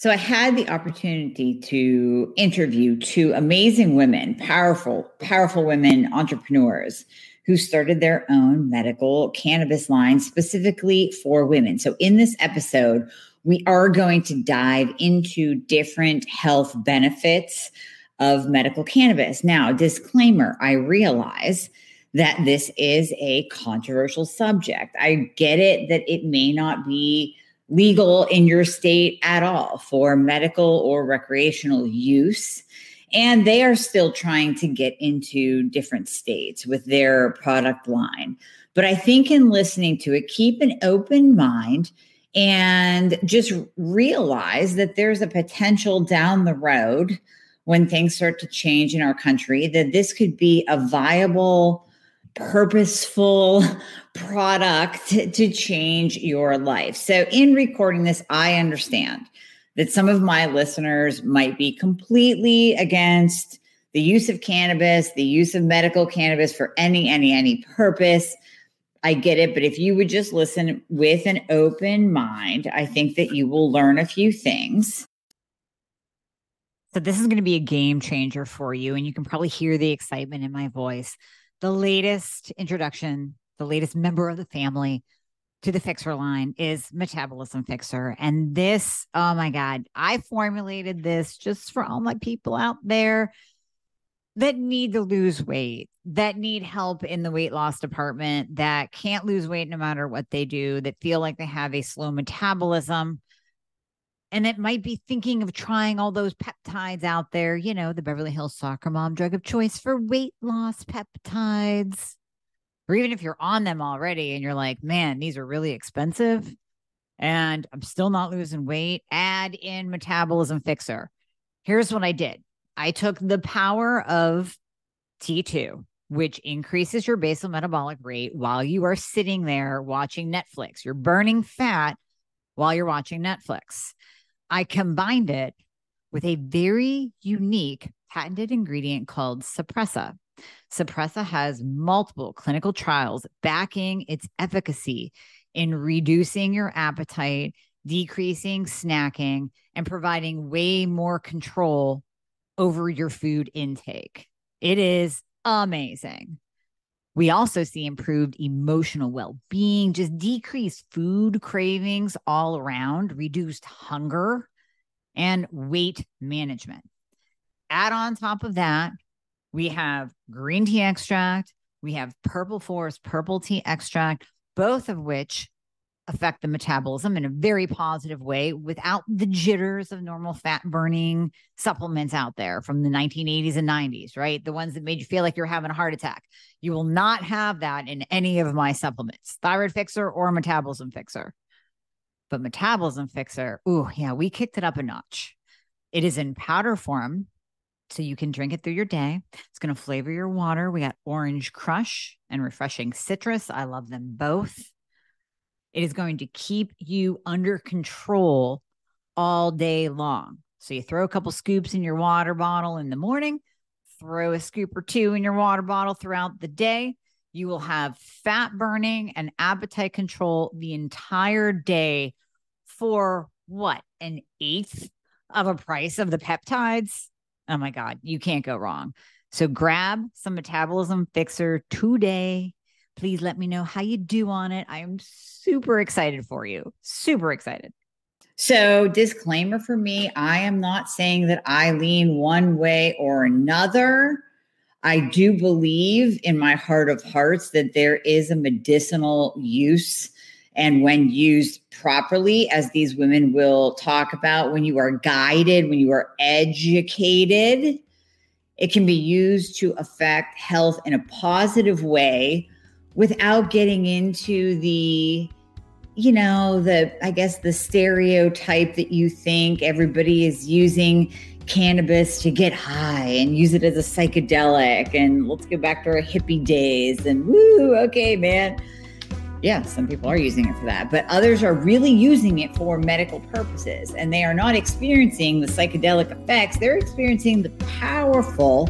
So I had the opportunity to interview two amazing women, powerful women entrepreneurs who started their own medical cannabis line specifically for women. So in this episode, we are going to dive into different health benefits of medical cannabis. Now, disclaimer, I realize that this is a controversial subject. I get it that it may not be legal in your state at all for medical or recreational use. And they are still trying to get into different states with their product line. But I think in listening to it, keep an open mind and just realize that there's a potential down the road when things start to change in our country, that this could be a viable, purposeful product to change your life. So in recording this, I understand that some of my listeners might be completely against the use of cannabis, the use of medical cannabis for any purpose. I get it. But if you would just listen with an open mind, I think that you will learn a few things. So this is going to be a game changer for you. And you can probably hear the excitement in my voice. The latest introduction, the latest member of the family to the Fixxr line is Metabolism Fixxr. And this, oh my God, I formulated this just for all my people out there that need to lose weight, that need help in the weight loss department, that can't lose weight no matter what they do, that feel like they have a slow metabolism, and that might be thinking of trying all those peptides out there, you know, the Beverly Hills soccer mom drug of choice for weight loss peptides. Or even if you're on them already and you're like, man, these are really expensive and I'm still not losing weight, add in Metabolism Fixxr. Here's what I did. I took the power of T2, which increases your basal metabolic rate while you are sitting there watching Netflix. You're burning fat while you're watching Netflix. I combined it with a very unique patented ingredient called Suppressa. Suppressa has multiple clinical trials backing its efficacy in reducing your appetite, decreasing snacking, and providing way more control over your food intake. It is amazing. We also see improved emotional well-being, just decreased food cravings all around, reduced hunger, and weight management. Add on top of that, we have green tea extract, we have purple forest purple tea extract, both of which affect the metabolism in a very positive way without the jitters of normal fat burning supplements out there from the 1980s and 90s, right? The ones that made you feel like you're having a heart attack. You will not have that in any of my supplements, Thyroid Fixxr or Metabolism Fixxr. But Metabolism Fixxr, ooh, yeah, we kicked it up a notch. It is in powder form, so you can drink it through your day. It's going to flavor your water. We got orange crush and refreshing citrus. I love them both. It is going to keep you under control all day long. So you throw a couple scoops in your water bottle in the morning, throw a scoop or two in your water bottle throughout the day. You will have fat burning and appetite control the entire day for what? An eighth of a price of the peptides? Oh my God, you can't go wrong. So grab some Metabolism Fixxr today. Please let me know how you do on it. I am super excited for you. Super excited. So disclaimer for me, I am not saying that I lean one way or another. I do believe in my heart of hearts that there is a medicinal use. And when used properly, as these women will talk about, when you are guided, when you are educated, it can be used to affect health in a positive way without getting into the, you know, the stereotype that you think everybody is using cannabis to get high and use it as a psychedelic. And let's go back to our hippie days and woo, okay, man. Yeah, some people are using it for that, but others are really using it for medical purposes, and they are not experiencing the psychedelic effects. They're experiencing the powerful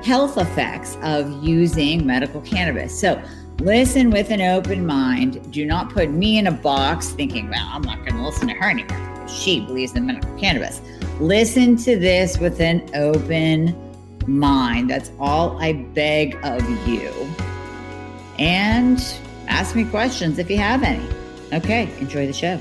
health effects of using medical cannabis. So Listen with an open mind. Do not put me in a box thinking, well, I'm not going to listen to her anymore because she believes in medical cannabis. Listen to this with an open mind. That's all I beg of you. And ask me questions if you have any. Okay, enjoy the show.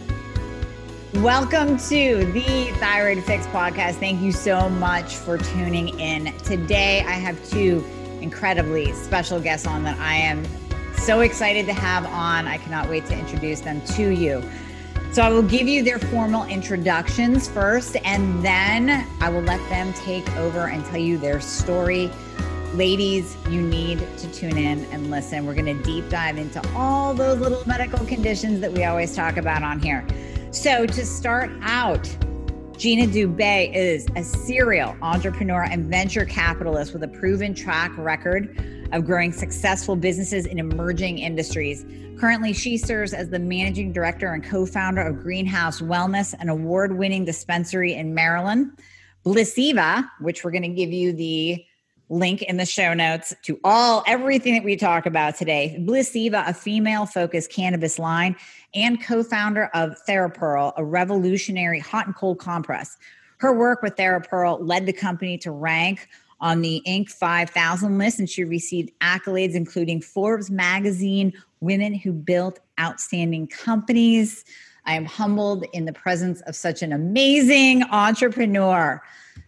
Welcome to the Thyroid Fixxr podcast. Thank you so much for tuning in. Today, I have two incredibly special guests on that I am so excited to have on. I cannot wait to introduce them to you. So I will give you their formal introductions first, and then I will let them take over and tell you their story. Ladies, you need to tune in and listen. We're going to deep dive into all those little medical conditions that we always talk about on here. So to start out, Gina Dubé is a serial entrepreneur and venture capitalist with a proven track record of growing successful businesses in emerging industries. Currently, she serves as the managing director and co-founder of Greenhouse Wellness, an award-winning dispensary in Maryland. Blissiva, which we're going to give you the link in the show notes to everything that we talk about today. Blissiva, a female-focused cannabis line, and co-founder of Thyroid, a revolutionary hot and cold compress. Her work with Thyroid led the company to rank on the Inc. 5000 list, and she received accolades including Forbes magazine, Women Who Built Outstanding Companies. I am humbled in the presence of such an amazing entrepreneur.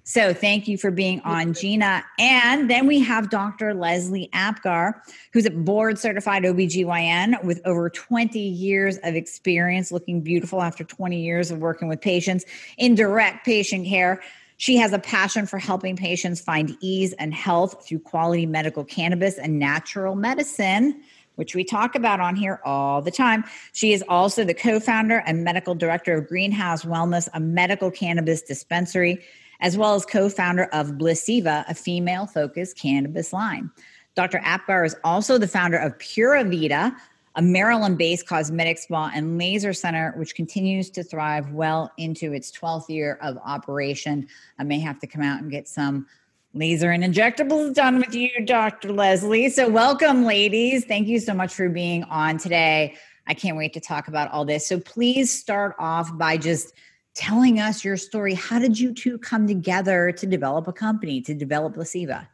So thank you for being on, Gina. And then we have Dr. Leslie Apgar, who's a board certified OBGYN with over 20 years of experience, looking beautiful after 20 years of working with patients in direct patient care. She has a passion for helping patients find ease and health through quality medical cannabis and natural medicine, which we talk about on here all the time. She is also the co-founder and medical director of Greenhouse Wellness, a medical cannabis dispensary, as well as co-founder of Blissiva, a female-focused cannabis line. Dr. Apgar is also the founder of Pura Vida, a Maryland-based cosmetic spa and laser center, which continues to thrive well into its 12th year of operation. I may have to come out and get some laser and injectables done with you, Dr. Leslie. So welcome, ladies. Thank you so much for being on today. I can't wait to talk about all this. So please start off by just telling us your story. How did you two come together to develop a company, to develop Blissiva?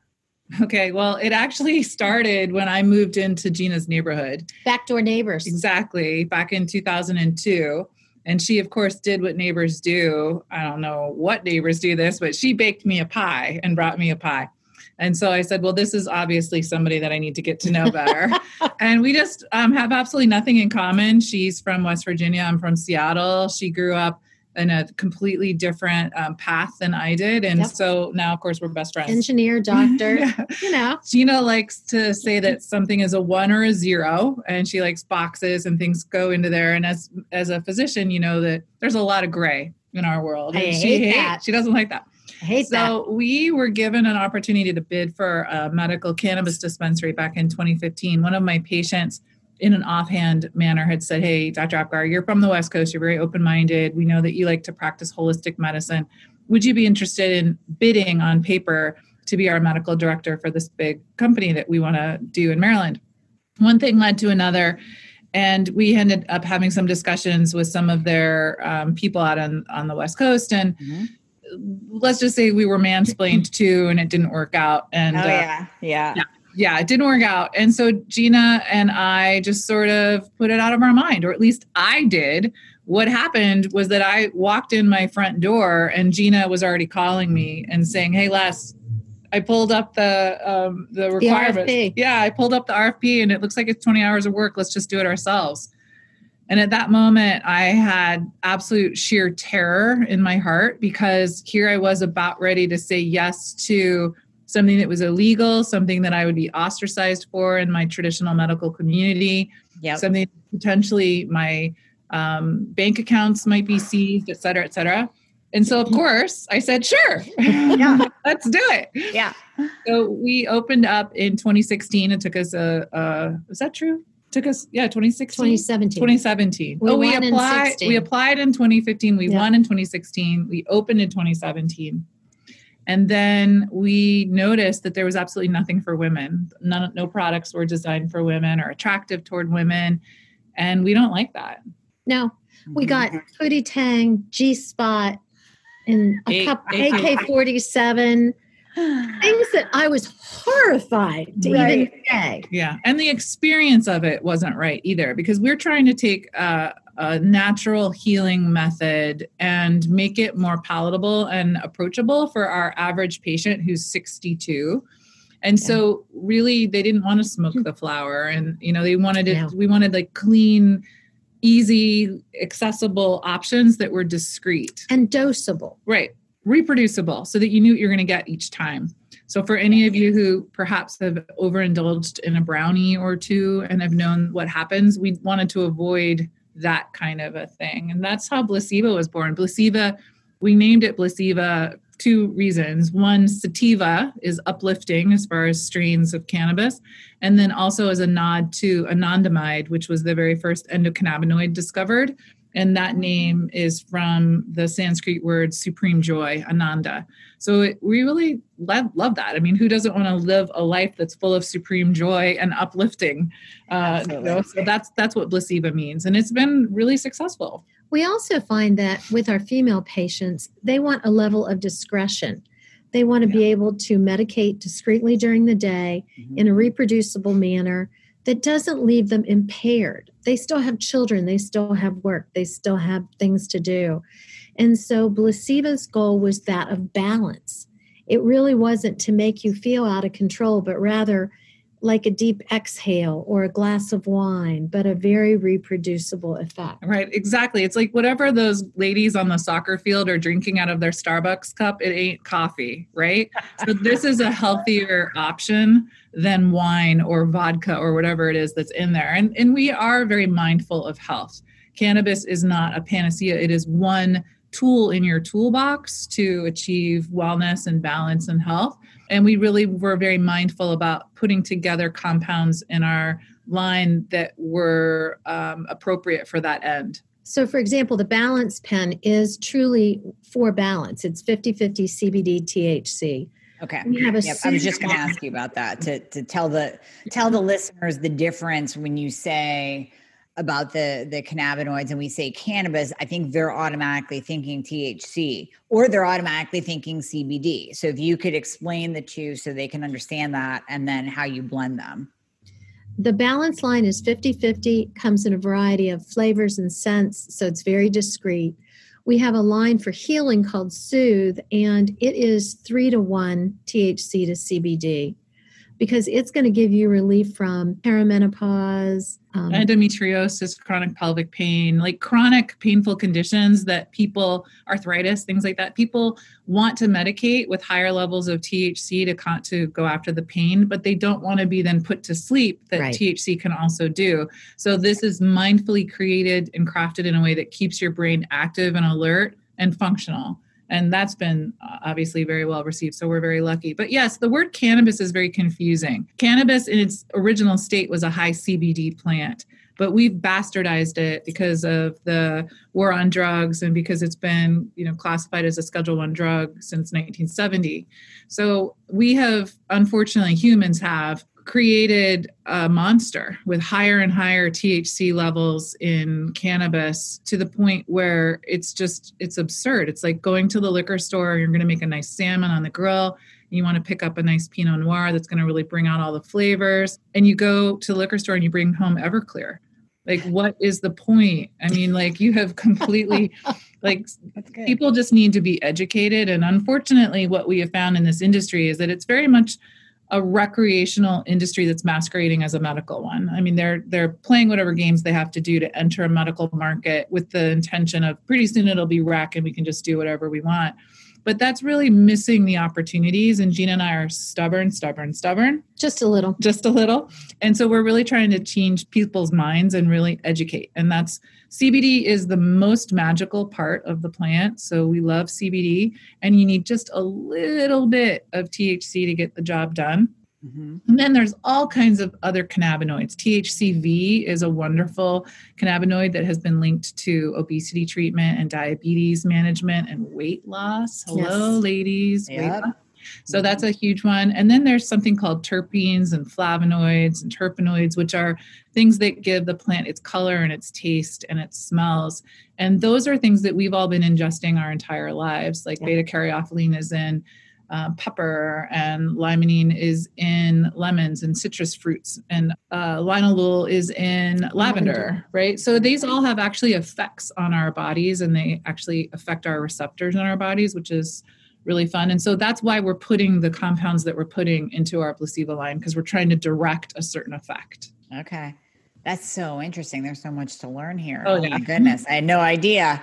Okay, well, it actually started when I moved into Gina's neighborhood. Backdoor neighbors. Exactly, back in 2002. And she, of course, did what neighbors do. I don't know what neighbors do this, but she baked me a pie and brought me a pie. And so I said, well, this is obviously somebody that I need to get to know better. And we just have absolutely nothing in common. She's from West Virginia. I'm from Seattle. She grew up in a completely different path than I did. And so now, of course, we're best friends. Engineer, doctor, Gina likes to say that something is a 1 or a 0, and she likes boxes and things go into there. And as a physician, you know that there's a lot of gray in our world. I hate that. She doesn't like that. I hate that. So we were given an opportunity to bid for a medical cannabis dispensary back in 2015. One of my patients, in an offhand manner, had said, hey, Dr. Apgar, you're from the West Coast. You're very open-minded. We know that you like to practice holistic medicine. Would you be interested in bidding on paper to be our medical director for this big company that we want to do in Maryland? One thing led to another, and we ended up having some discussions with some of their people out on the West Coast. And let's just say we were mansplained too, and it didn't work out. And Yeah, it didn't work out. And so Gina and I just sort of put it out of our mind, or at least I did. What happened was that I walked in my front door and Gina was already calling me and saying, hey, Les, I pulled up the requirements. Yeah, I pulled up the RFP and it looks like it's 20 hours of work. Let's just do it ourselves. And at that moment, I had absolute sheer terror in my heart, because here I was about ready to say yes to something that was illegal, something that I would be ostracized for in my traditional medical community, something potentially my bank accounts might be seized, et cetera, et cetera. And so, of course, I said, sure, let's do it. Yeah. So we opened up in 2016. It took us is that true? Took us, 2016? 2017. We applied in 2015. We won in 2016. We opened in 2017. And then we noticed that there was absolutely nothing for women. No products were designed for women or attractive toward women. And we don't like that. No, we got Pootie Tang, G-Spot, and a couple AK-47, things that I was horrified to even say. Yeah. And the experience of it wasn't right either, because we're trying to take a natural healing method and make it more palatable and approachable for our average patient who's 62. And so really they didn't want to smoke the flower, and, they wanted it, we wanted like clean, easy, accessible options that were discreet. And dosable. Right. Reproducible, so that you knew what you're going to get each time. So for any of you who perhaps have overindulged in a brownie or two and have known what happens, we wanted to avoid that kind of a thing. And that's how Blissiva was born. Blissiva, we named it Blissiva, two reasons. One, sativa is uplifting as far as strains of cannabis, and then also as a nod to anandamide, which was the very first endocannabinoid discovered. And that name is from the Sanskrit word supreme joy, Ananda. So we really love that. I mean, who doesn't want to live a life that's full of supreme joy and uplifting? So that's what Blissiva means. And it's been really successful. We also find that with our female patients, they want a level of discretion. They want to be able to medicate discreetly during the day in a reproducible manner that doesn't leave them impaired. They still have children, they still have work, they still have things to do. And so Blissiva's goal was that of balance. It really wasn't to make you feel out of control, but rather like a deep exhale or a glass of wine, but a very reproducible effect. Right, exactly. It's like whatever those ladies on the soccer field are drinking out of their Starbucks cup, it ain't coffee, right? So this is a healthier option than wine or vodka or whatever it is that's in there. And we are very mindful of health. Cannabis is not a panacea. It is one tool in your toolbox to achieve wellness and balance and health. And we really were very mindful about putting together compounds in our line that were appropriate for that end. So, for example, the Balance Pen is truly for balance. It's 50-50 CBD THC. Okay. I was just going to ask you about that, to tell the listeners the difference when you say about the cannabinoids and we say cannabis. I think they're automatically thinking THC, or they're automatically thinking CBD. So if you could explain the two so they can understand that, and then how you blend them. The Balance line is 50-50, comes in a variety of flavors and scents, so it's very discreet. We have a line for healing called Soothe, and it is 3-to-1 THC to CBD, because it's going to give you relief from perimenopause, endometriosis, chronic pelvic pain, like chronic painful conditions that people, arthritis, things like that. People want to medicate with higher levels of THC to go after the pain, but they don't want to be then put to sleep that THC can also do. So this is mindfully created and crafted in a way that keeps your brain active and alert and functional. And that's been obviously very well received. So we're very lucky. But yes, the word cannabis is very confusing. Cannabis in its original state was a high CBD plant, but we've bastardized it because of the war on drugs and because it's been, classified as a Schedule I drug since 1970. So we have, unfortunately, humans have created a monster with higher and higher THC levels in cannabis, to the point where it's absurd. It's like going to the liquor store. You're going to make a nice salmon on the grill. You want to pick up a nice Pinot Noir that's going to really bring out all the flavors. And you go to the liquor store and you bring home Everclear. Like, what is the point? I mean, like, you have completely, like, people just need to be educated. And unfortunately, what we have found in this industry is that it's very much a recreational industry that's masquerading as a medical one. I mean, they're playing whatever games they have to do to enter a medical market with the intention of pretty soon it'll be rec and we can just do whatever we want. But that's really missing the opportunities. And Gina and I are stubborn. Just a little. And so we're really trying to change people's minds and really educate. And that's CBD is the most magical part of the plant. So we love CBD, and you need just a little bit of THC to get the job done. Mm-hmm. And then there's all kinds of other cannabinoids. THCV is a wonderful cannabinoid that has been linked to obesity treatment and diabetes management and weight loss. Hello, ladies. Yep. Weight loss. So that's a huge one. And then there's something called terpenes and flavonoids and terpenoids, which are things that give the plant its color and its taste and its smells. And those are things that we've all been ingesting our entire lives. Like beta caryophyllene is in pepper, and limonene is in lemons and citrus fruits, and linalool is in lavender, right? So these all have actually effects on our bodies, and they actually affect our receptors in our bodies, which is really fun. And so that's why we're putting the compounds that we're putting into our Blissiva line, because we're trying to direct a certain effect. Okay. That's so interesting. There's so much to learn here. Oh, Oh yeah. my goodness. I had no idea.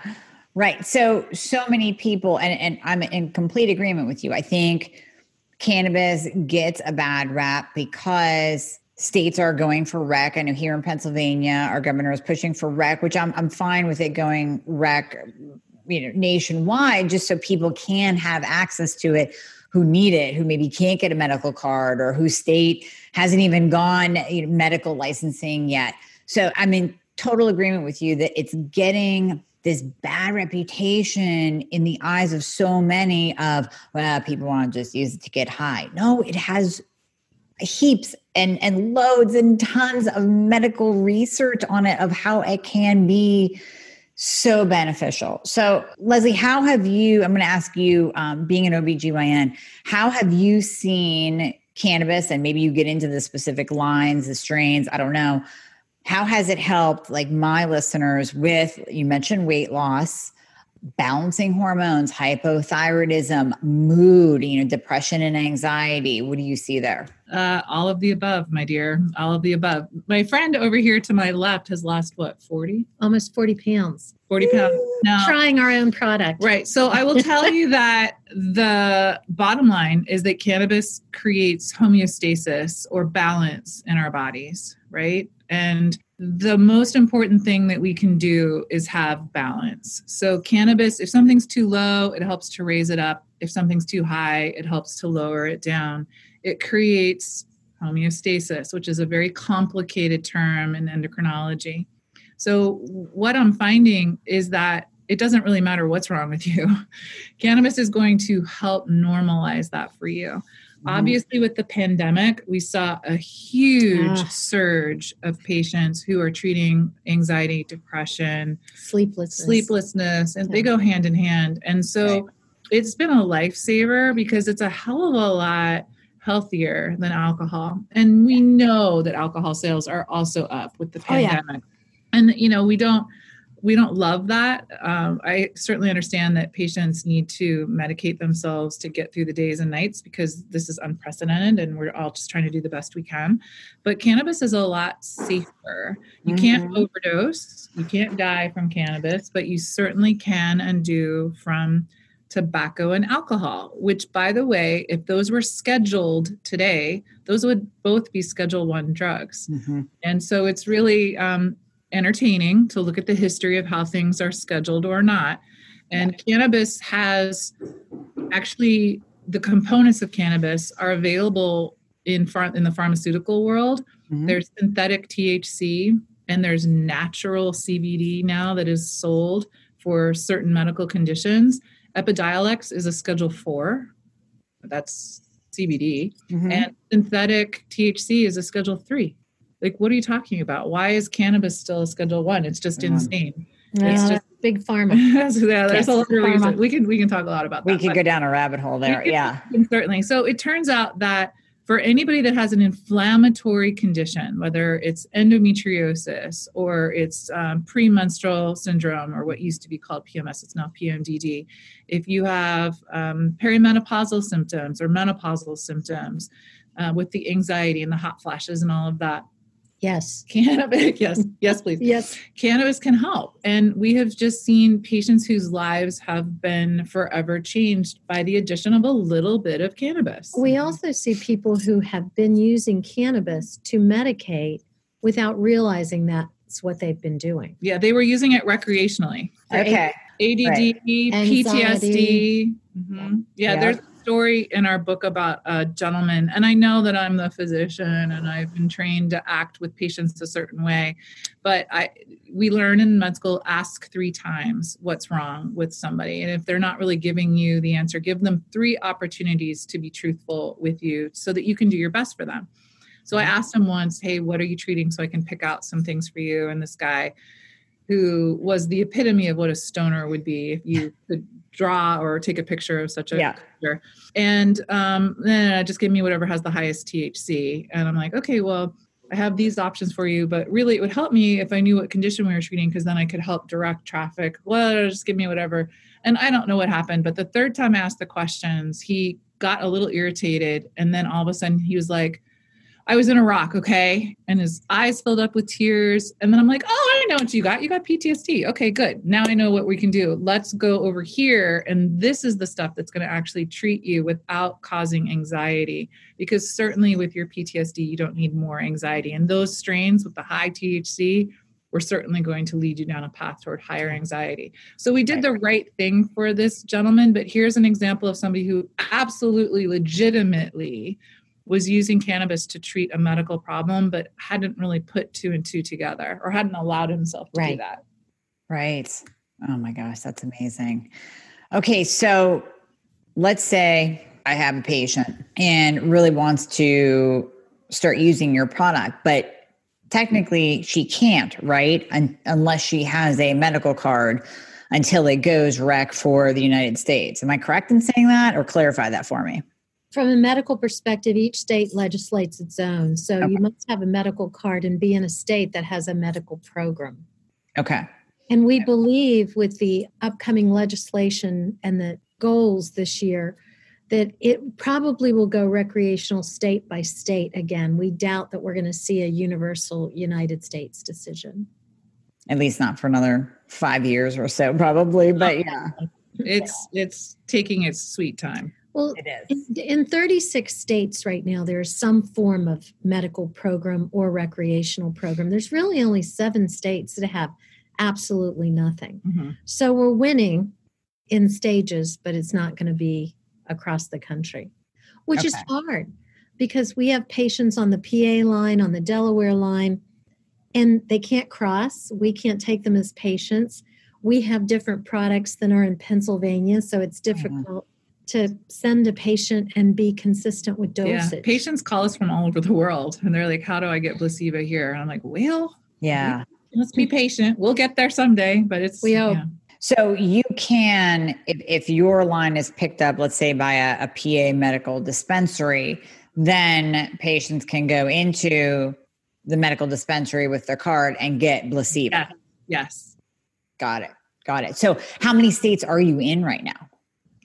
Right. So many people, and I'm in complete agreement with you. I think cannabis gets a bad rap because states are going for rec. I know here in Pennsylvania, our governor is pushing for rec, which I'm fine with it going rec, nationwide, just so people can have access to it who need it, who maybe can't get a medical card, or whose state hasn't even gone medical licensing yet. So I'm in total agreement with you that it's getting this bad reputation in the eyes of so many of, well, people want to just use it to get high. No, it has heaps and loads and tons of medical research on it of how it can be so beneficial. So Leslie, how have you, I'm going to ask you, being an OBGYN, how have you seen cannabis, and maybe you get into the specific lines, the strains, I don't know, how has it helped like my listeners with, you mentioned weight loss, balancing hormones, hypothyroidism, mood, depression and anxiety? What do you see there? All of the above, my dear, all of the above. My friend over here to my left has lost what, 40? Almost 40 pounds. 40 pounds. Now, trying our own product. Right. So I will tell you that the bottom line is that cannabis creates homeostasis or balance in our bodies, right? And the most important thing that we can do is have balance. So cannabis, if something's too low, it helps to raise it up. If something's too high, it helps to lower it down. It creates homeostasis, which is a very complicated term in endocrinology. So what I'm finding is that it doesn't really matter what's wrong with you. Cannabis is going to help normalize that for you. Obviously, with the pandemic, we saw a huge surge of patients who are treating anxiety, depression, sleeplessness, and they go hand in hand. And so it's been a lifesaver because it's a hell of a lot healthier than alcohol. And we know that alcohol sales are also up with the pandemic. And, we don't love that. I certainly understand that patients need to medicate themselves to get through the days and nights because this is unprecedented and we're all just trying to do the best we can. But cannabis is a lot safer. You can't overdose. You can't die from cannabis, but you certainly can and do from tobacco and alcohol, which, by the way, if those were scheduled today, those would both be Schedule I drugs. And so it's really entertaining to look at the history of how things are scheduled or not. And cannabis has actually, the components of cannabis are available in the pharmaceutical world. There's synthetic THC and there's natural CBD now that is sold for certain medical conditions. Epidiolex is a Schedule IV. That's CBD. And synthetic THC is a Schedule III. Like, what are you talking about? Why is cannabis still a Schedule I? It's just insane. It's just big pharma. There's a lot of reasons. We can talk a lot about that. We could go down a rabbit hole there. Certainly. So it turns out that for anybody that has an inflammatory condition, whether it's endometriosis or it's premenstrual syndrome or what used to be called PMS, it's now PMDD. If you have perimenopausal symptoms or menopausal symptoms with the anxiety and the hot flashes and all of that, cannabis, yes, please. Yes. Cannabis can help. And we have just seen patients whose lives have been forever changed by the addition of a little bit of cannabis. We also see people who have been using cannabis to medicate without realizing that's what they've been doing. Yeah, they were using it recreationally. Okay. ADD, PTSD. Yeah, story in our book about a gentleman, and I know that I'm the physician and I've been trained to act with patients a certain way, but we learn in med school, ask 3 times what's wrong with somebody. And if they're not really giving you the answer, give them 3 opportunities to be truthful with you so that you can do your best for them. So I asked him once, hey, what are you treating so I can pick out some things for you? And this guy, who was the epitome of what a stoner would be if you could draw or take a picture of such a picture. And then just give me whatever has the highest THC. And I'm like, okay, well, I have these options for you, but really it would help me if I knew what condition we were treating, because then I could help direct traffic. Well, just give me whatever. And I don't know what happened, but the third time I asked the questions, he got a little irritated. And then all of a sudden he was like, I was in Iraq, okay? And his eyes filled up with tears. And then I'm like, oh, I know what you got. You got PTSD. Okay, good. Now I know what we can do. Let's go over here. And this is the stuff that's going to actually treat you without causing anxiety. Because certainly with your PTSD, you don't need more anxiety. And those strains with the high THC, we're certainly going to lead you down a path toward higher anxiety. So we did the right thing for this gentleman. But here's an example of somebody who absolutely legitimately was using cannabis to treat a medical problem, but hadn't really put 2 and 2 together, or hadn't allowed himself to do that. Right. Oh my gosh, that's amazing. Okay. So let's say I have a patient and really wants to start using your product, but technically she can't, right? Unless she has a medical card until it goes rec for the United States. Am I correct in saying that, or clarify that for me? From a medical perspective, each state legislates its own. So you must have a medical card and be in a state that has a medical program. Okay. And we believe with the upcoming legislation and the goals this year that it probably will go recreational state by state again. We doubt that we're going to see a universal United States decision. At least not for another 5 years or so, probably. But yeah. It's taking its sweet time. Well, it is. In 36 states right now, there's some form of medical program or recreational program. There's really only 7 states that have absolutely nothing. Mm-hmm. So we're winning in stages, but it's not going to be across the country, which is hard because we have patients on the PA line, on the Delaware line, and they can't cross. We can't take them as patients. We have different products than are in Pennsylvania, so it's difficult to send a patient and be consistent with dosage. Yeah. Patients call us from all over the world and they're like, how do I get Blissiva here? And I'm like, well, let's be patient. We'll get there someday, but it's, So you can, if your line is picked up, let's say by a PA medical dispensary, then patients can go into the medical dispensary with their card and get Blissiva. Yeah. Yes. Got it. So how many states are you in right now?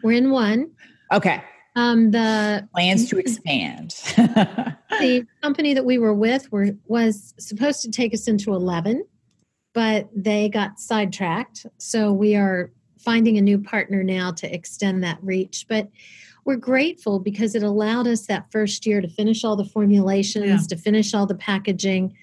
We're in 1. Okay. The plans to expand. The company that we were with was supposed to take us into 11, but they got sidetracked. So we are finding a new partner now to extend that reach. But we're grateful because it allowed us that first year to finish all the formulations, to finish all the packaging.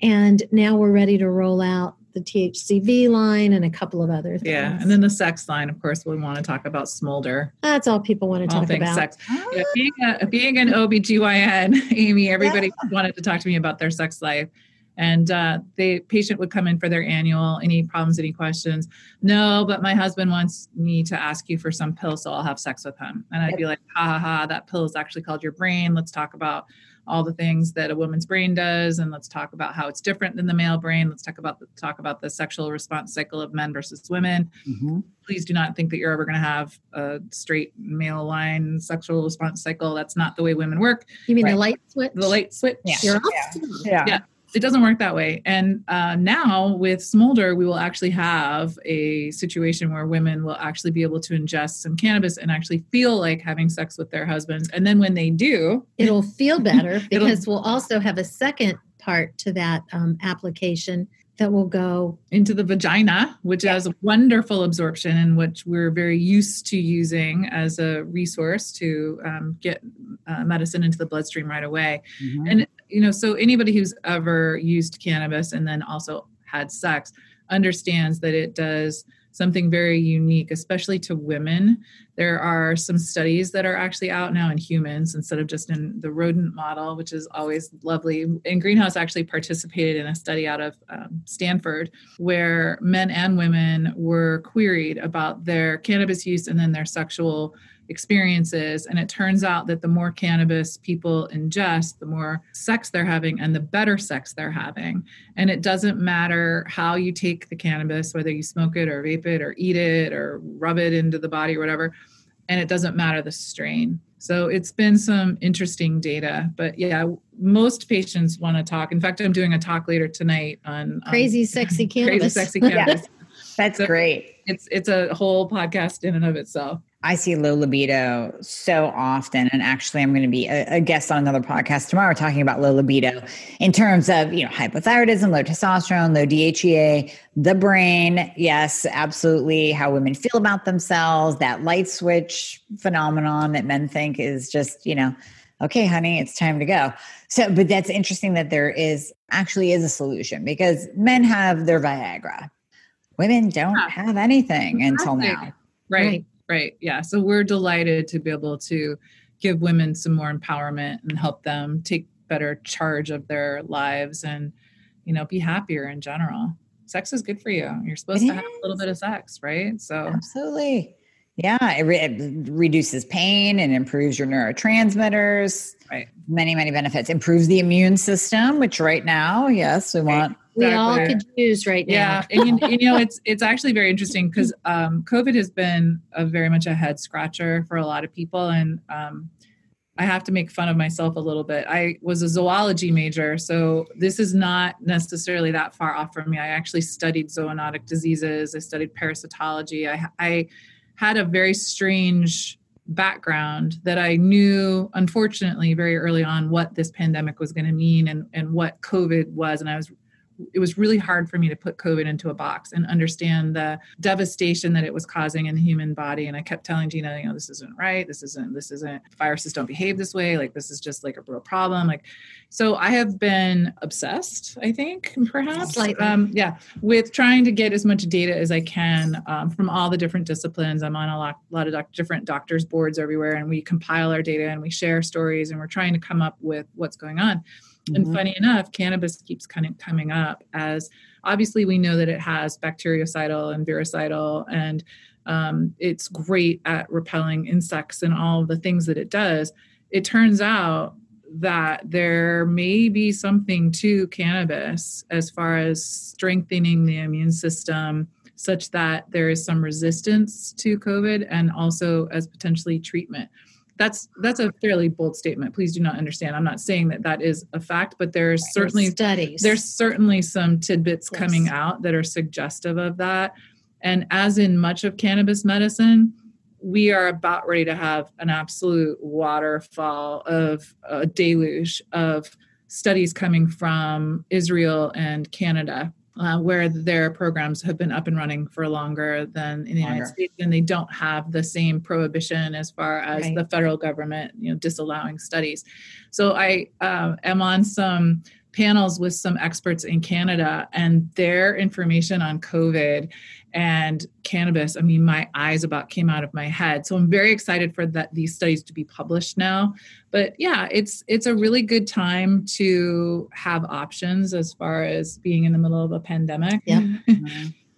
And now we're ready to roll out the THCV line and a couple of other things. Yeah. And then the sex line, of course, we want to talk about Smolder. That's all people want to talk about. Sex. Yeah, being an OBGYN, Amie, everybody wanted to talk to me about their sex life. And the patient would come in for their annual, any problems, any questions. No, but my husband wants me to ask you for some pills, so I'll have sex with him. And I'd be like, that pill is actually called your brain. Let's talk about all the things that a woman's brain does. And let's talk about how it's different than the male brain. Let's talk about the sexual response cycle of men versus women. Mm-hmm. Please do not think that you're ever going to have a straight male line sexual response cycle. That's not the way women work. You mean the light switch? The light switch. Yeah. It doesn't work that way. And now with Smolder, we will actually have a situation where women will actually be able to ingest some cannabis and actually feel like having sex with their husbands. And then when they do, it'll feel better because we'll also have a second part to that application that will go into the vagina, which has a wonderful absorption and which we're very used to using as a resource to get medicine into the bloodstream right away. Mm-hmm. And so anybody who's ever used cannabis and then also had sex understands that it does something very unique, especially to women. There are some studies that are actually out now in humans instead of just in the rodent model, which is always lovely. And Greenhouse actually participated in a study out of Stanford where men and women were queried about their cannabis use and then their sexual experiences. And it turns out that the more cannabis people ingest, the more sex they're having and the better sex they're having. And it doesn't matter how you take the cannabis, whether you smoke it or vape it or eat it or rub it into the body or whatever. And it doesn't matter the strain. So it's been some interesting data, but yeah, most patients want to talk. In fact, I'm doing a talk later tonight on crazy, sexy cannabis. Crazy, sexy cannabis. Yeah, that's great. It's a whole podcast in and of itself. I see low libido so often. And actually, I'm going to be a guest on another podcast tomorrow talking about low libido in terms of, hypothyroidism, low testosterone, low DHEA, the brain. Yes, absolutely. How women feel about themselves, that light switch phenomenon that men think is just, okay, honey, it's time to go. So, but that's interesting that there actually is a solution because men have their Viagra. Women don't have anything until now. Right. Yeah. So we're delighted to be able to give women some more empowerment and help them take better charge of their lives and, be happier in general. Sex is good for you. You're supposed to have a little bit of sex, right? So absolutely. Yeah. It reduces pain and improves your neurotransmitters. Right. Many, many benefits. Improves the immune system, which right now, yes, we want. We all could use right now. Yeah. And it's actually very interesting because COVID has been very much a head scratcher for a lot of people. And I have to make fun of myself a little bit. I was a zoology major, so this is not necessarily that far off from me. I actually studied zoonotic diseases. I studied parasitology. I had a very strange background that I knew, unfortunately, very early on what this pandemic was going to mean and what COVID was. And it was really hard for me to put COVID into a box and understand the devastation that it was causing in the human body. And I kept telling Gina, this isn't right. This isn't, viruses don't behave this way. Like, this is just like a real problem. So I have been obsessed, I think, perhaps, with trying to get as much data as I can from all the different disciplines. I'm on a lot of different doctors' boards everywhere, and we compile our data and we share stories, and we're trying to come up with what's going on. And funny enough, cannabis keeps kind of coming up as obviously we know that it has bactericidal and virucidal, and it's great at repelling insects and all of the things that it does. It turns out that there may be something to cannabis as far as strengthening the immune system such that there is some resistance to COVID and also as potentially treatment. That's a fairly bold statement. Please do not understand. I'm not saying that is a fact, but there's certainly studies. There's certainly some tidbits coming out that are suggestive of that. And as in much of cannabis medicine, we are about ready to have an absolute waterfall of a deluge of studies coming from Israel and Canada, where their programs have been up and running for longer than in the United States, and they don't have the same prohibition as far as the federal government, disallowing studies. So I am on some panels with some experts in Canada, and their information on COVID and cannabis, my eyes about came out of my head. So I'm very excited for these studies to be published now. But yeah, it's a really good time to have options as far as being in the middle of a pandemic. Yeah.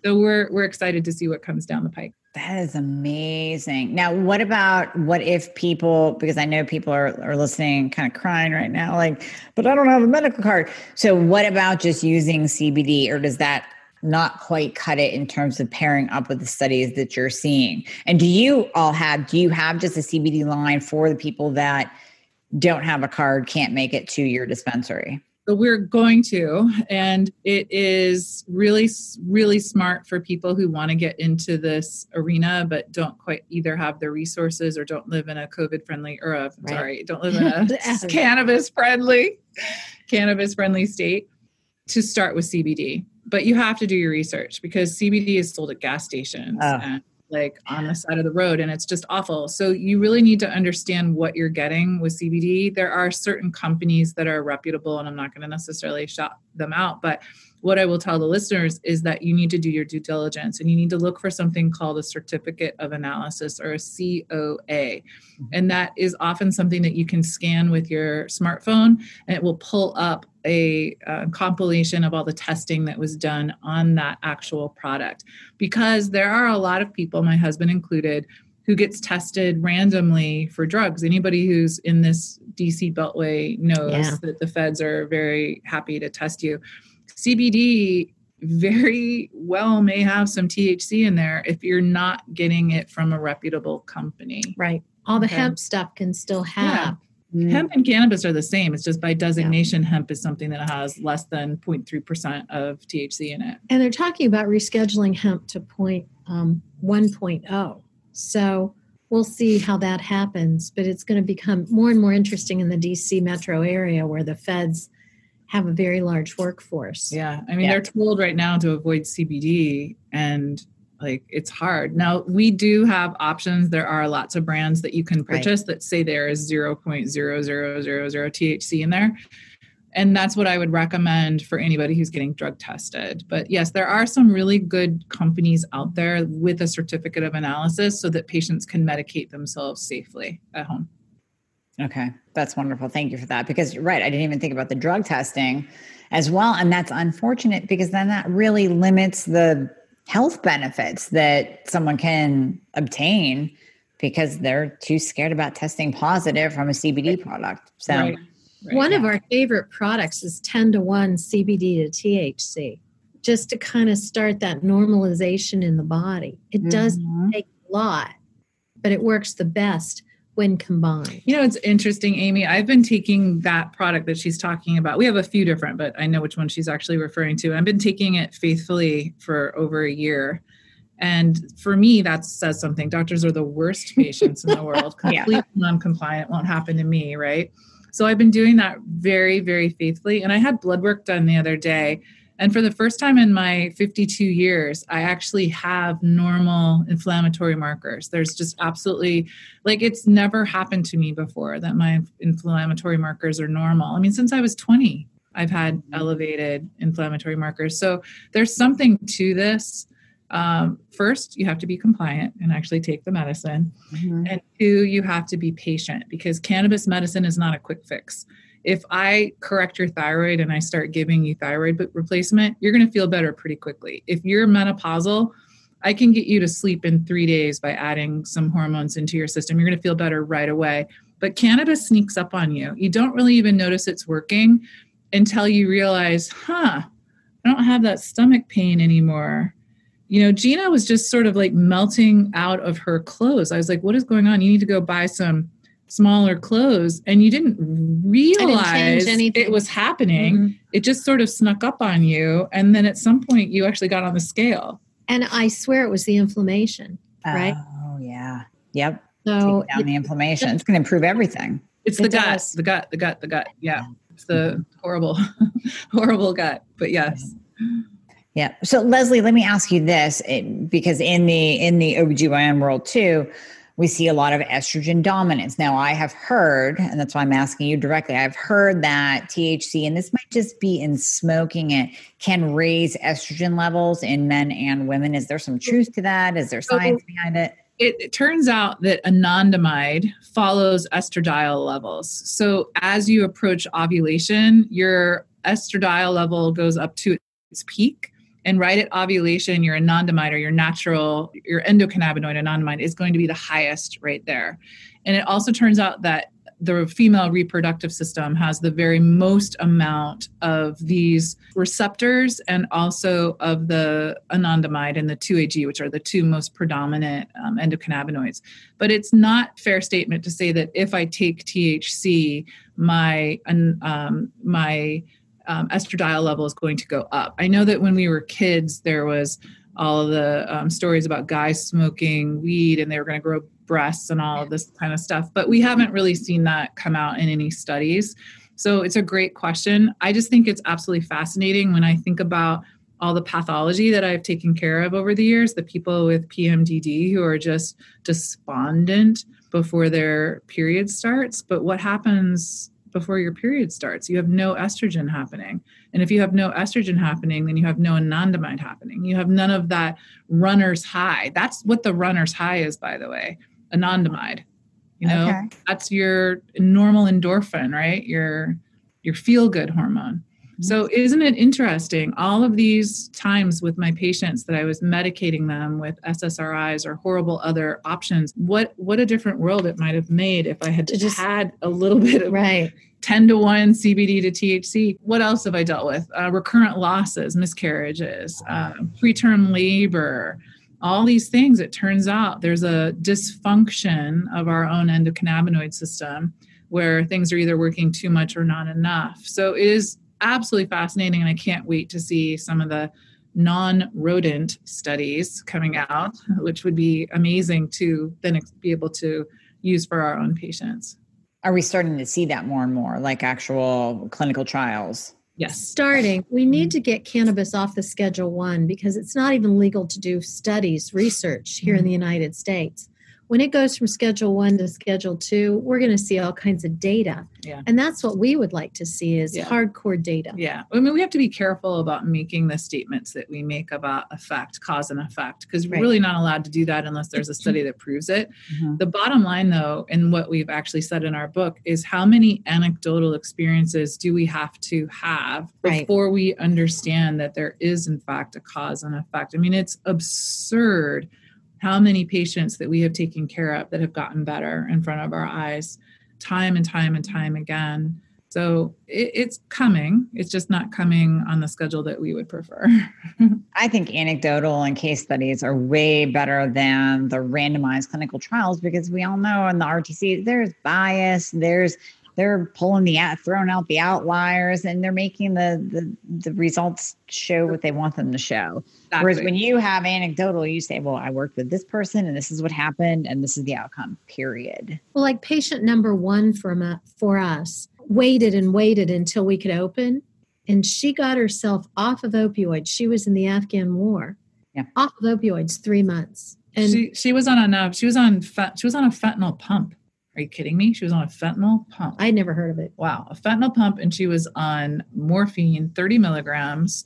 So we're excited to see what comes down the pike. That is amazing. Now, what if people, because I know people are listening kind of crying right now, but I don't have a medical card. So what about just using CBD, or does that not quite cut it in terms of pairing up with the studies that you're seeing? And do you have just a CBD line for the people that don't have a card, can't make it to your dispensary? So we're going to, and it is really, really smart for people who want to get into this arena, but don't quite either have the resources or don't live in a COVID-friendly, don't live in a cannabis-friendly state, to start with CBD. But you have to do your research because CBD is sold at gas stations and on the side of the road, and it's just awful. So you really need to understand what you're getting with CBD. There are certain companies that are reputable, and I'm not going to necessarily shout them out, but what I will tell the listeners is that you need to do your due diligence and you need to look for something called a certificate of analysis, or a COA. And that is often something that you can scan with your smartphone, and it will pull up a compilation of all the testing that was done on that actual product. Because there are a lot of people, my husband included, who gets tested randomly for drugs. Anybody who's in this DC Beltway knows that the feds are very happy to test you. CBD very well may have some THC in there if you're not getting it from a reputable company. Right. All the hemp stuff can still have. Yeah. Hemp and cannabis are the same. It's just by designation, hemp is something that has less than 0.3% of THC in it. And they're talking about rescheduling hemp to 1.0. So we'll see how that happens, but it's going to become more and more interesting in the DC metro area where the feds have a very large workforce. Yeah. I mean, they're told right now to avoid CBD, and like, it's hard. Now, we do have options. There are lots of brands that you can purchase that say there is 0.0000 THC in there. And that's what I would recommend for anybody who's getting drug tested. But yes, there are some really good companies out there with a certificate of analysis so that patients can medicate themselves safely at home. Okay. That's wonderful. Thank you for that. Because you're right. I didn't even think about the drug testing as well. And that's unfortunate because then that really limits the health benefits that someone can obtain because they're too scared about testing positive from a CBD product. So Right. One of our favorite products is 10-to-1 CBD to THC, just to kind of start that normalization in the body. It does take a lot, but it works the best when combined. You know, it's interesting, Amie. I've been taking that product that she's talking about. We have a few different, but I know which one she's actually referring to. I've been taking it faithfully for over a year. And for me, that says something. Doctors are the worst patients in the world. Completely non-compliant. Won't happen to me, right? So I've been doing that very, very faithfully. And I had blood work done the other day. And for the first time in my 52 years, I actually have normal inflammatory markers. There's just absolutely, like, it's never happened to me before that my inflammatory markers are normal. I mean, since I was 20, I've had elevated inflammatory markers. So there's something to this. First, you have to be compliant and actually take the medicine. And two, you have to be patient because cannabis medicine is not a quick fix. If I correct your thyroid and I start giving you thyroid replacement, you're going to feel better pretty quickly. If you're menopausal, I can get you to sleep in 3 days by adding some hormones into your system. You're going to feel better right away. But cannabis sneaks up on you. You don't really even notice it's working until you realize, I don't have that stomach pain anymore. You know, Gina was just sort of like melting out of her clothes. I was like, what is going on? You need to go buy some smaller clothes. And you didn't realize it was happening. It just sort of snuck up on you. And then at some point you actually got on the scale. And I swear it was the inflammation, right? Oh, yeah. Yep. So take down the inflammation. It's going to improve everything. It's the gut. Yeah. It's the horrible, horrible gut. But yes. Yeah. So Leslie, let me ask you this, because in the OBGYN world too, we see a lot of estrogen dominance. Now I have heard, and that's why I'm asking you directly, I've heard that THC, and this might just be in smoking it, can raise estrogen levels in men and women. Is there some truth to that? Is there science behind it? It turns out that anandamide follows estradiol levels. So as you approach ovulation, your estradiol level goes up to its peak. And right at ovulation, your anandamide, or your endocannabinoid anandamide, is going to be the highest right there. And it also turns out that the female reproductive system has the very most amount of these receptors and also of the anandamide and the 2-AG, which are the two most predominant endocannabinoids. But it's not a fair statement to say that if I take THC, my estradiol level is going to go up. I know that when we were kids, there was all of the stories about guys smoking weed and they were going to grow breasts and all of this kind of stuff, but we haven't really seen that come out in any studies. So it's a great question. I just think it's absolutely fascinating when I think about all the pathology that I've taken care of over the years, the people with PMDD who are just despondent before their period starts. But what happens before your period starts. You have no estrogen happening. And if you have no estrogen happening, then you have no anandamide happening. You have none of that runner's high. That's what the runner's high is, by the way, anandamide. That's your normal endorphin, right? Your feel-good hormone. So isn't it interesting? All of these times with my patients that I was medicating them with SSRIs or horrible other options, what a different world it might have made if I had just had a little bit of 10-to-1 CBD to THC. What else have I dealt with? Recurrent losses, miscarriages, preterm labor, all these things. It turns out there's a dysfunction of our own endocannabinoid system where things are either working too much or not enough. So it is absolutely fascinating, and I can't wait to see some of the non-rodent studies coming out, which would be amazing to then be able to use for our own patients. Are we starting to see that more and more, like actual clinical trials? Yes. Starting. We need to get cannabis off the Schedule I because it's not even legal to do studies, research here in the United States. When it goes from Schedule I to Schedule II, we're going to see all kinds of data. Yeah. And that's what we would like to see is hardcore data. Yeah. I mean, we have to be careful about making the statements that we make about effect, cause and effect, because we're really not allowed to do that unless there's a study that proves it. The bottom line, though, and what we've actually said in our book is how many anecdotal experiences do we have to have before we understand that there is, in fact, a cause and effect? I mean, it's absurd how many patients that we have taken care of that have gotten better in front of our eyes time and time and time again. So it's coming. It's just not coming on the schedule that we would prefer. I think anecdotal and case studies are way better than the randomized clinical trials because we all know in the RTC, there's bias, they're throwing out the outliers, and they're making the results show what they want them to show. Exactly. Whereas when you have anecdotal, you say, well, I worked with this person and this is what happened and this is the outcome, period. Well, like patient number one for us waited and waited until we could open, and she got herself off of opioids. She was in the Afghan war, off of opioids 3 months. And she was on a fentanyl pump. Are you kidding me? She was on a fentanyl pump. I'd never heard of it. Wow. A fentanyl pump. And she was on morphine, 30 milligrams.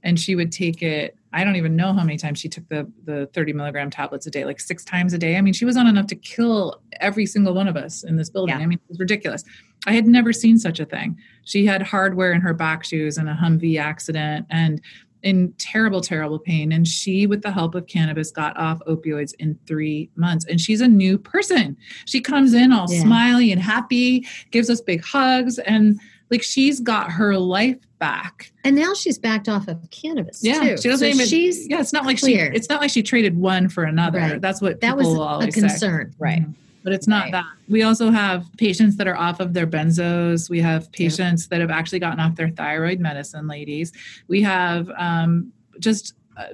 And she would take it, I don't even know how many times she took the 30 milligram tablets a day, like 6 times a day. I mean, she was on enough to kill every single one of us in this building. I mean, it was ridiculous. I had never seen such a thing. She had hardware in her back. She was in a Humvee accident and in terrible, terrible pain. And she, with the help of cannabis, got off opioids in 3 months. And she's a new person. She comes in all smiley and happy, gives us big hugs, and like she's got her life back. And now she's backed off of cannabis too. She doesn't it's not like she traded one for another. Right. That's what that was always a concern. Say. Right. But it's not that. We also have patients that are off of their benzos. We have patients that have actually gotten off their thyroid medicine, ladies. We have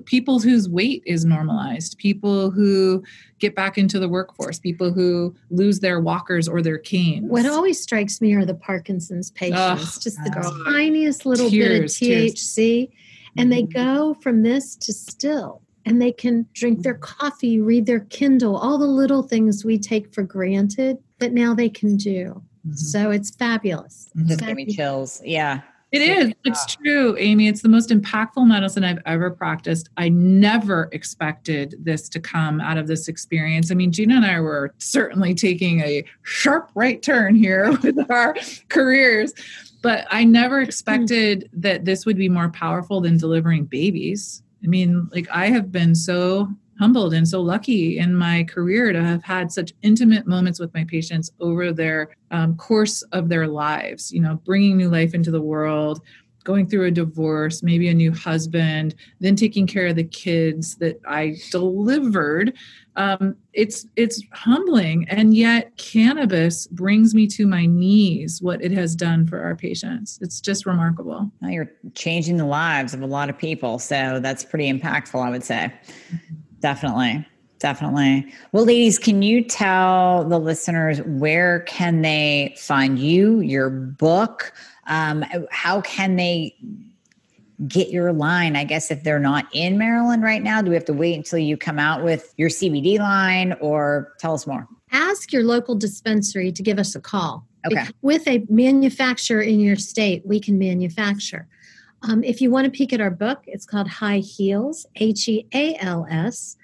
people whose weight is normalized, people who get back into the workforce, people who lose their walkers or their canes. What always strikes me are the Parkinson's patients, just the tiniest little bit of THC, and they go from this to still. And they can drink their coffee, read their Kindle, all the little things we take for granted that now they can do. So it's fabulous. Just give me chills. Yeah. It is. It's true, Amie. It's the most impactful medicine I've ever practiced. I never expected this to come out of this experience. I mean, Gina and I were certainly taking a sharp right turn here with our careers, but I never expected that this would be more powerful than delivering babies. I mean, like I have been so humbled and so lucky in my career to have had such intimate moments with my patients over their course of their lives, bringing new life into the world, going through a divorce, maybe a new husband, then taking care of the kids that I delivered. It's humbling. And yet cannabis brings me to my knees, what it has done for our patients. It's just remarkable. Well, you're changing the lives of a lot of people. So that's pretty impactful, I would say. Definitely. Well, ladies, can you tell the listeners where can they find you, your book? How can they get your line? I guess if they're not in Maryland right now, do we have to wait until you come out with your CBD line, or tell us more? Ask your local dispensary to give us a call. Okay. With a manufacturer in your state, we can manufacture. If you want to peek at our book, it's called High Heals, Heals,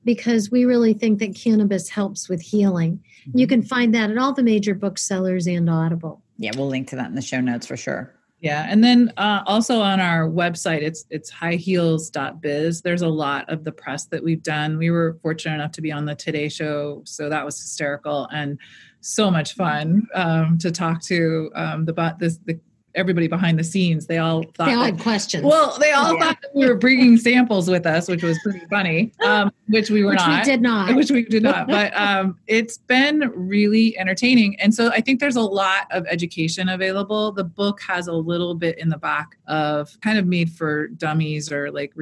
because we really think that cannabis helps with healing. Mm-hmm. You can find that at all the major booksellers and Audible. Yeah, we'll link to that in the show notes for sure. Yeah. And then also on our website, it's highheels.biz. There's a lot of the press that we've done. We were fortunate enough to be on the Today Show. So that was hysterical and so much fun to talk to everybody behind the scenes. They all thought they all had questions. Well, they all thought that we were bringing samples with us, which was pretty funny, which we were not. Which we did not. But it's been really entertaining. And so I think there's a lot of education available. The book has a little bit in the back of kind of made for dummies or like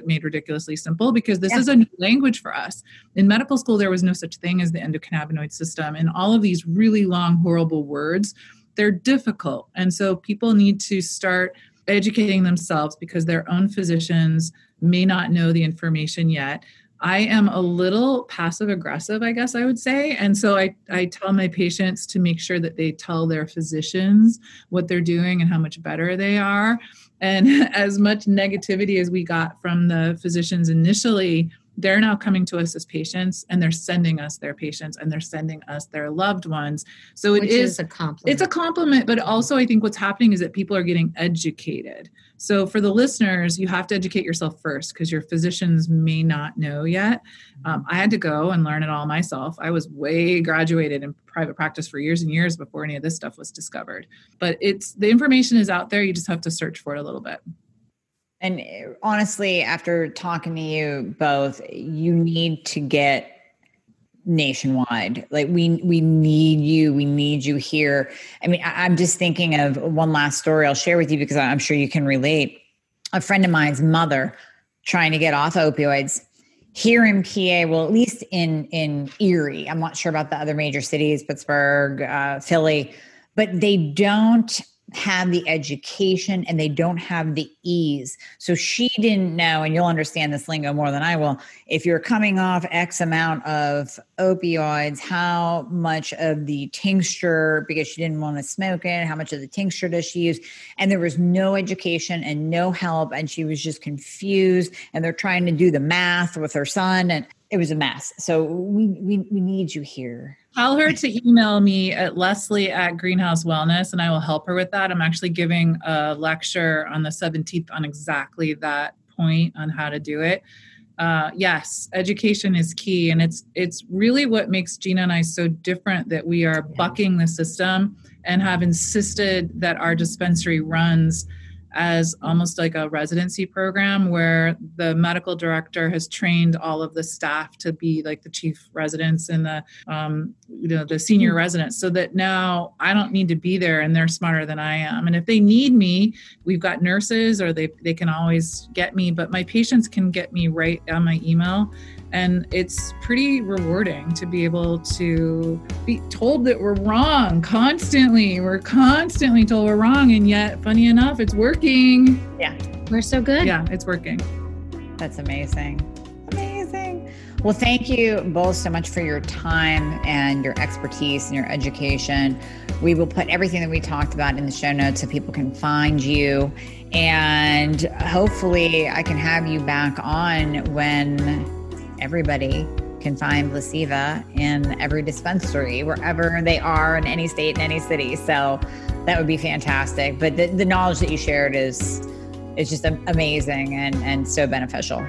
made ridiculously simple, because this is a new language for us. In medical school, there was no such thing as the endocannabinoid system. And all of these really long, horrible words, they're difficult. And so people need to start educating themselves because their own physicians may not know the information yet. I am a little passive aggressive, I guess I would say. And so I tell my patients to make sure that they tell their physicians what they're doing and how much better they are. And as much negativity as we got from the physicians initially, they're now coming to us as patients, and they're sending us their patients, and they're sending us their loved ones. So Which is a compliment. It's a compliment, but also I think what's happening is that people are getting educated. So for the listeners, you have to educate yourself first because your physicians may not know yet. I had to go and learn it all myself. I was way graduated in private practice for years and years before any of this stuff was discovered. But the information is out there. You just have to search for it a little bit. And honestly, after talking to you both, you need to get nationwide. Like we need you. We need you here. I mean, I'm just thinking of one last story I'll share with you because I'm sure you can relate. A friend of mine's mother trying to get off opioids here in PA, well, at least in Erie. I'm not sure about the other major cities, Pittsburgh, Philly, but they don't have the education and they don't have the ease. So she didn't know, and you'll understand this lingo more than I will, if you're coming off X amount of opioids, how much of the tincture, because she didn't want to smoke it, how much of the tincture does she use? And there was no education and no help. And she was just confused, and they're trying to do the math with her son, and it was a mess. So we need you here. Tell her to email me at Leslie@Greenhouse Wellness, and I will help her with that. I'm actually giving a lecture on the 17th on exactly that point on how to do it. Yes, education is key. And it's really what makes Gina and I so different, that we are bucking the system and have insisted that our dispensary runs as almost like a residency program where the medical director has trained all of the staff to be like the chief residents and the senior residents, so that now I don't need to be there and they're smarter than I am. And if they need me, we've got nurses, or they can always get me, but my patients can get me right on my email. And it's pretty rewarding to be able to be told that we're wrong constantly. We're constantly told we're wrong. And yet, funny enough, it's working. Yeah. We're so good. Yeah, it's working. That's amazing. Amazing. Well, thank you both so much for your time and your expertise and your education. We will put everything that we talked about in the show notes so people can find you. And hopefully I can have you back on when everybody can find Blissiva in every dispensary, wherever they are, in any state, in any city. So that would be fantastic. But the knowledge that you shared is just amazing and so beneficial.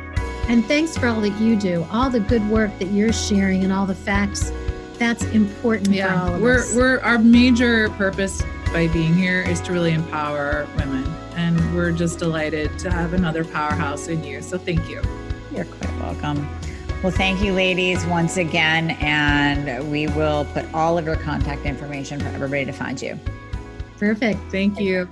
And thanks for all that you do, all the good work that you're sharing and all the facts. That's important for all of us. Our major purpose by being here is to really empower women. And we're just delighted to have another powerhouse in you. So thank you. You're quite welcome. Well, thank you, ladies, once again, and we will put all of your contact information for everybody to find you. Perfect. Thank you.